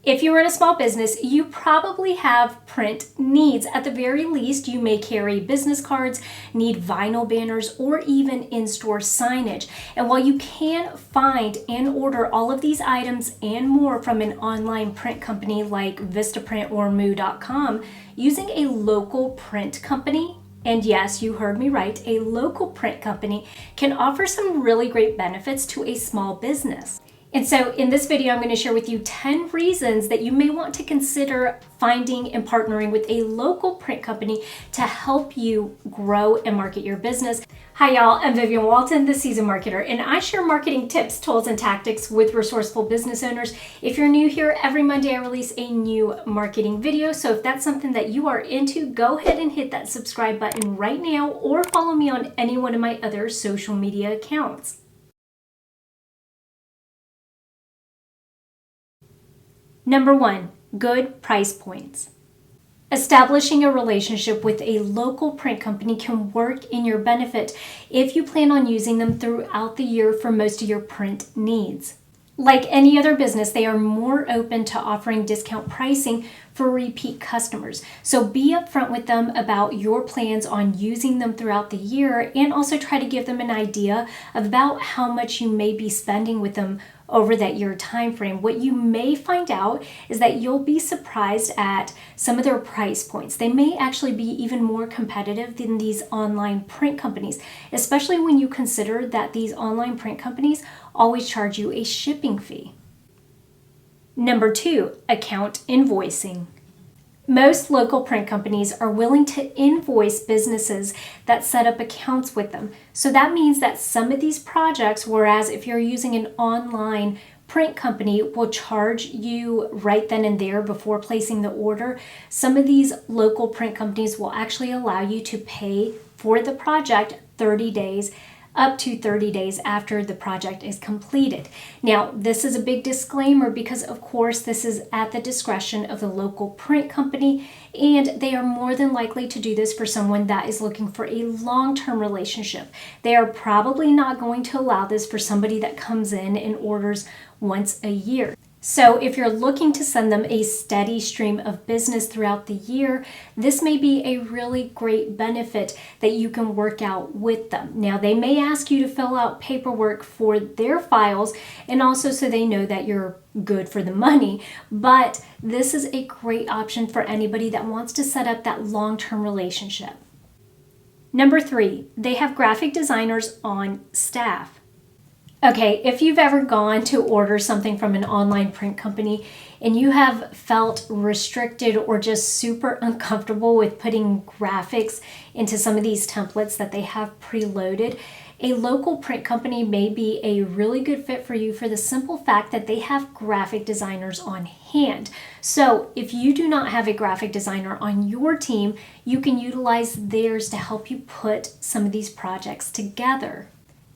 If you run a small business, you probably have print needs. At the very least, you may carry business cards, need vinyl banners, or even in-store signage. And while you can find and order all of these items and more from an online print company like Vistaprint or Moo.com, using a local print company, and yes, you heard me right, a local print company can offer some really great benefits to a small business. And so in this video, I'm going to share with you 10 reasons that you may want to consider finding and partnering with a local print company to help you grow and market your business. Hi y'all, I'm Vivian Walton, the Seasoned Marketer, and I share marketing tips, tools, and tactics with resourceful business owners. If you're new here, every Monday I release a new marketing video. So if that's something that you are into, go ahead and hit that subscribe button right now or follow me on any one of my other social media accounts. Number 1, good price points. Establishing a relationship with a local print company can work in your benefit if you plan on using them throughout the year for most of your print needs. Like any other business, they are more open to offering discount pricing for repeat customers. So be upfront with them about your plans on using them throughout the year, and also try to give them an idea about how much you may be spending with them over that year time frame. What you may find out is that you'll be surprised at some of their price points. They may actually be even more competitive than these online print companies, especially when you consider that these online print companies always charge you a shipping fee. Number 2, account invoicing. Most local print companies are willing to invoice businesses that set up accounts with them. So that means that some of these projects, whereas if you're using an online print company, will charge you right then and there before placing the order, some of these local print companies will actually allow you to pay for the project 30 days up to 30 days after the project is completed. Now, this is a big disclaimer because, of course, this is at the discretion of the local print company, and they are more than likely to do this for someone that is looking for a long-term relationship. They are probably not going to allow this for somebody that comes in and orders once a year. So if you're looking to send them a steady stream of business throughout the year, this may be a really great benefit that you can work out with them. Now, they may ask you to fill out paperwork for their files, and also so they know that you're good for the money, but this is a great option for anybody that wants to set up that long-term relationship. Number 3, they have graphic designers on staff. Okay, if you've ever gone to order something from an online print company and you have felt restricted or just super uncomfortable with putting graphics into some of these templates that they have preloaded, a local print company may be a really good fit for you for the simple fact that they have graphic designers on hand. So if you do not have a graphic designer on your team, you can utilize theirs to help you put some of these projects together.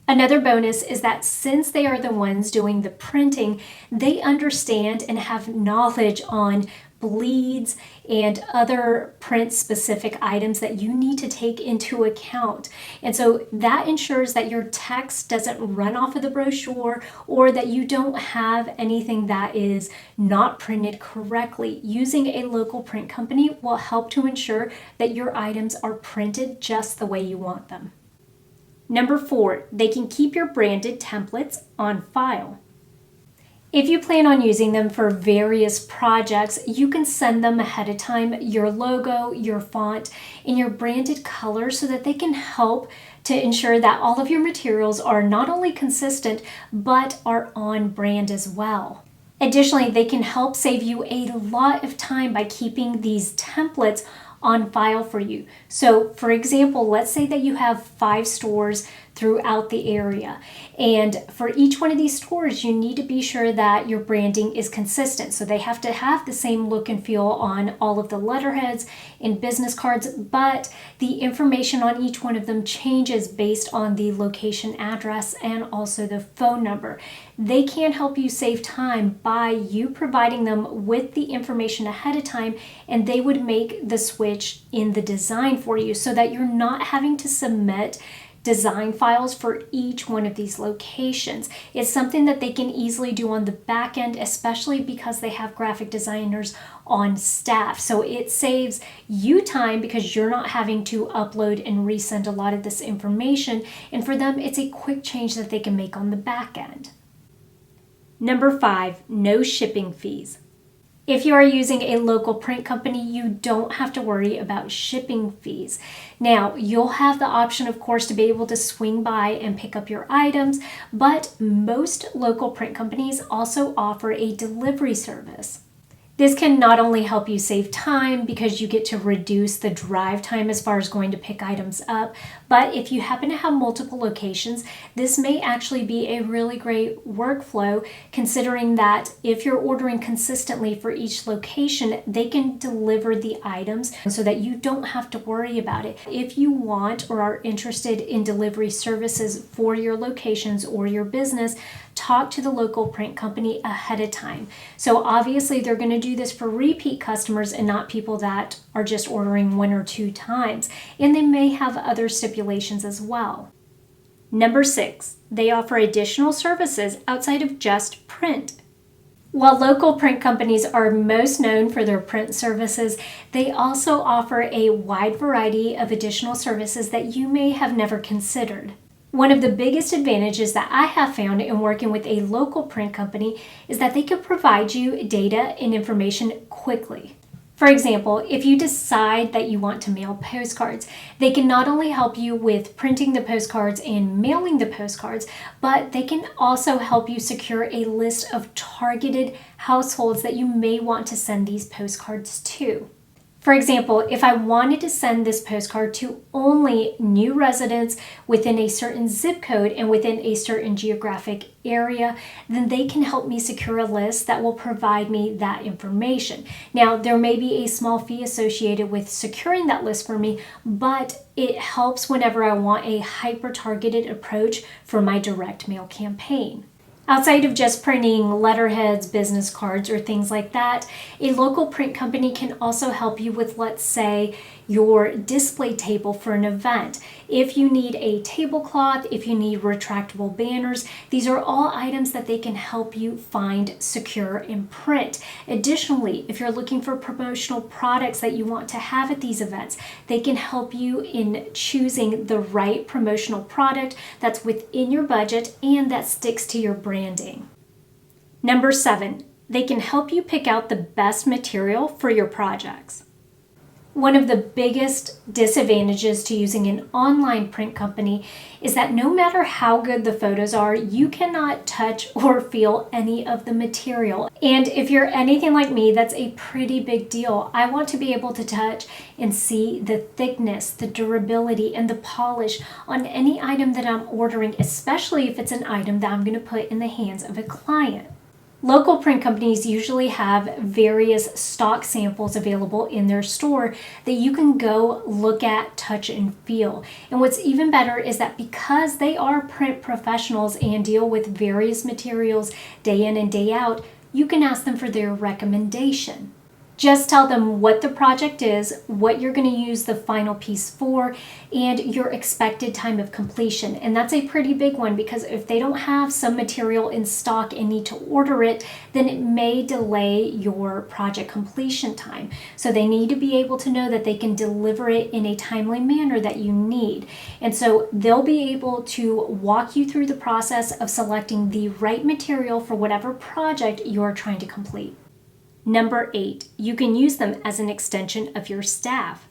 Another bonus is that since they are the ones doing the printing, they understand and have knowledge on bleeds and other print-specific items that you need to take into account. And so that ensures that your text doesn't run off of the brochure, or that you don't have anything that is not printed correctly. Using a local print company will help to ensure that your items are printed just the way you want them. Number 4, they can keep your branded templates on file. If you plan on using them for various projects, you can send them ahead of time your logo, your font, and your branded color so that they can help to ensure that all of your materials are not only consistent, but are on brand as well. Additionally, they can help save you a lot of time by keeping these templates on file for you. So for example, let's say that you have 5 stores throughout the area, and for each one of these stores you need to be sure that your branding is consistent. So they have to have the same look and feel on all of the letterheads and business cards, but the information on each one of them changes based on the location address and also the phone number. They can help you save time by you providing them with the information ahead of time, and they would make the switch in the design for you so that you're not having to submit design files for each one of these locations. It's something that they can easily do on the back end, especially because they have graphic designers on staff. So it saves you time because you're not having to upload and resend a lot of this information. And for them, it's a quick change that they can make on the back end. Number 5, no shipping fees. If you are using a local print company, you don't have to worry about shipping fees. Now, you'll have the option, of course, to be able to swing by and pick up your items, but most local print companies also offer a delivery service. This can not only help you save time because you get to reduce the drive time as far as going to pick items up, but if you happen to have multiple locations, this may actually be a really great workflow, considering that if you're ordering consistently for each location, they can deliver the items so that you don't have to worry about it. If you want or are interested in delivery services for your locations or your business, talk to the local print company ahead of time. So obviously they're going to do this for repeat customers and not people that are just ordering 1 or 2 times. And they may have other stipulations as well. Number 6, they offer additional services outside of just print. While local print companies are most known for their print services, they also offer a wide variety of additional services that you may have never considered. One of the biggest advantages that I have found in working with a local print company is that they can provide you data and information quickly. For example, if you decide that you want to mail postcards, they can not only help you with printing the postcards and mailing the postcards, but they can also help you secure a list of targeted households that you may want to send these postcards to. For example, if I wanted to send this postcard to only new residents within a certain zip code and within a certain geographic area, then they can help me secure a list that will provide me that information. Now, there may be a small fee associated with securing that list for me, but it helps whenever I want a hyper-targeted approach for my direct mail campaign. Outside of just printing letterheads, business cards, or things like that, a local print company can also help you with, let's say, your display table for an event. If you need a tablecloth, if you need retractable banners, these are all items that they can help you find, secure, and print. Additionally, if you're looking for promotional products that you want to have at these events, they can help you in choosing the right promotional product that's within your budget and that sticks to your branding. Number 7, they can help you pick out the best material for your projects. One of the biggest disadvantages to using an online print company is that no matter how good the photos are, you cannot touch or feel any of the material. And if you're anything like me, that's a pretty big deal. I want to be able to touch and see the thickness, the durability, and the polish on any item that I'm ordering, especially if it's an item that I'm going to put in the hands of a client. Local print companies usually have various stock samples available in their store that you can go look at, touch, and feel. And what's even better is that because they are print professionals and deal with various materials day in and day out, you can ask them for their recommendation. Just tell them what the project is, what you're going to use the final piece for, and your expected time of completion. And that's a pretty big one because if they don't have some material in stock and need to order it, then it may delay your project completion time. So they need to be able to know that they can deliver it in a timely manner that you need. And so they'll be able to walk you through the process of selecting the right material for whatever project you're trying to complete. Number 8, you can use them as an extension of your staff.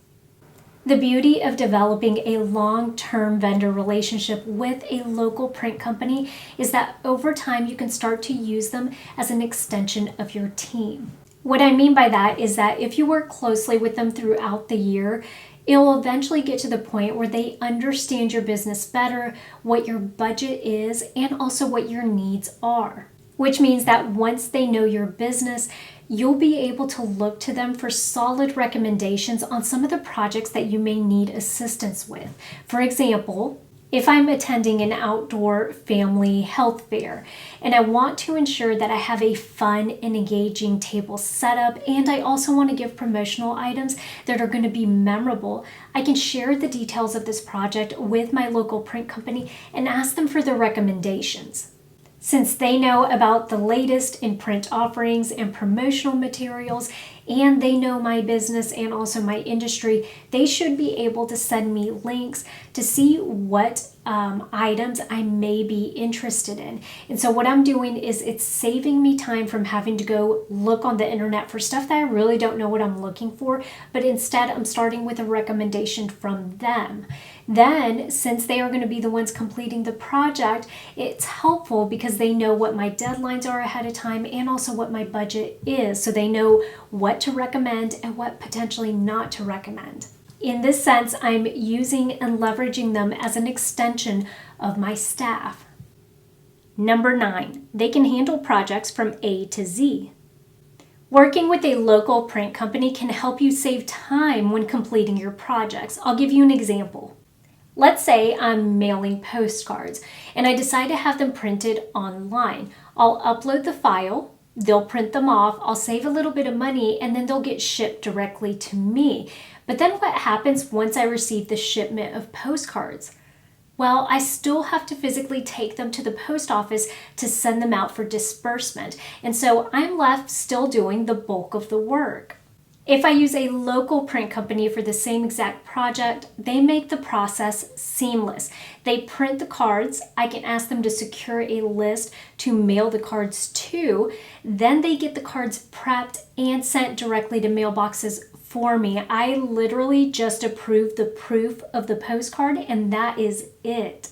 The beauty of developing a long-term vendor relationship with a local print company is that over time you can start to use them as an extension of your team. What I mean by that is that if you work closely with them throughout the year, it will eventually get to the point where they understand your business better, what your budget is, and also what your needs are. Which means that once they know your business, you'll be able to look to them for solid recommendations on some of the projects that you may need assistance with. For example, if I'm attending an outdoor family health fair and I want to ensure that I have a fun and engaging table setup, and I also want to give promotional items that are going to be memorable, I can share the details of this project with my local print company and ask them for their recommendations. Since they know about the latest in print offerings and promotional materials, and they know my business and also my industry, they should be able to send me links to see what items I may be interested in. And so what I'm doing is it's saving me time from having to go look on the internet for stuff that I really don't know what I'm looking for, but instead I'm starting with a recommendation from them. Then, since they are going to be the ones completing the project, it's helpful because they know what my deadlines are ahead of time and also what my budget is, so they know what to recommend and what potentially not to recommend. In this sense, I'm using and leveraging them as an extension of my staff. Number 9, they can handle projects from A to Z. Working with a local print company can help you save time when completing your projects. I'll give you an example. Let's say I'm mailing postcards and I decide to have them printed online. I'll upload the file, they'll print them off, I'll save a little bit of money, and then they'll get shipped directly to me. But then what happens once I receive the shipment of postcards? Well, I still have to physically take them to the post office to send them out for disbursement. And so I'm left still doing the bulk of the work. If I use a local print company for the same exact project, they make the process seamless. They print the cards. I can ask them to secure a list to mail the cards to. Then they get the cards prepped and sent directly to mailboxes for me. I literally just approve the proof of the postcard, and that is it.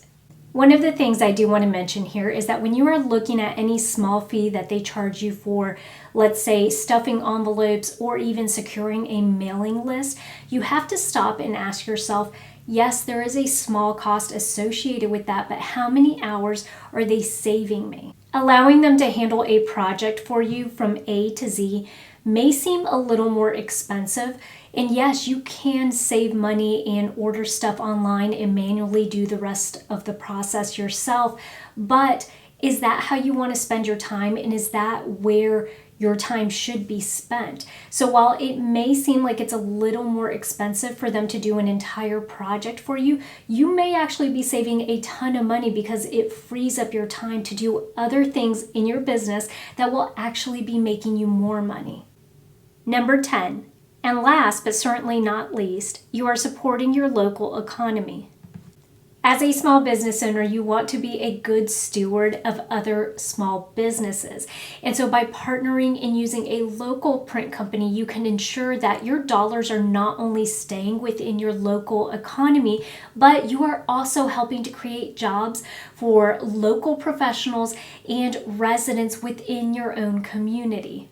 One of the things I do want to mention here is that when you are looking at any small fee that they charge you for, let's say stuffing envelopes or even securing a mailing list, you have to stop and ask yourself, yes, there is a small cost associated with that, but how many hours are they saving me? Allowing them to handle a project for you from A to Z may seem a little more expensive. And yes, you can save money and order stuff online and manually do the rest of the process yourself. But is that how you want to spend your time? And is that where your time should be spent? So while it may seem like it's a little more expensive for them to do an entire project for you, you may actually be saving a ton of money because it frees up your time to do other things in your business that will actually be making you more money. Number 10. And last, but certainly not least, you are supporting your local economy. As a small business owner, you want to be a good steward of other small businesses. And so by partnering and using a local print company, you can ensure that your dollars are not only staying within your local economy, but you are also helping to create jobs for local professionals and residents within your own community.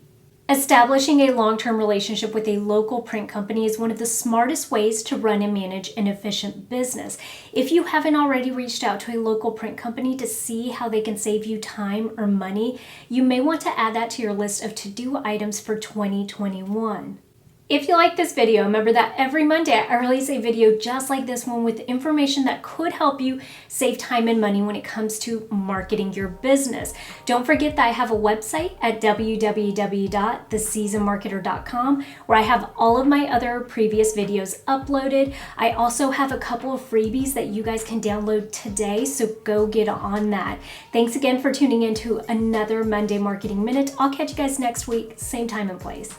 Establishing a long-term relationship with a local print company is one of the smartest ways to run and manage an efficient business. If you haven't already reached out to a local print company to see how they can save you time or money, you may want to add that to your list of to-do items for 2021. If you like this video, remember that every Monday I release a video just like this one with information that could help you save time and money when it comes to marketing your business. Don't forget that I have a website at www.theseasonmarketer.com where I have all of my other previous videos uploaded. I also have a couple of freebies that you guys can download today, so go get on that. Thanks again for tuning in to another Monday Marketing Minute. I'll catch you guys next week, same time and place.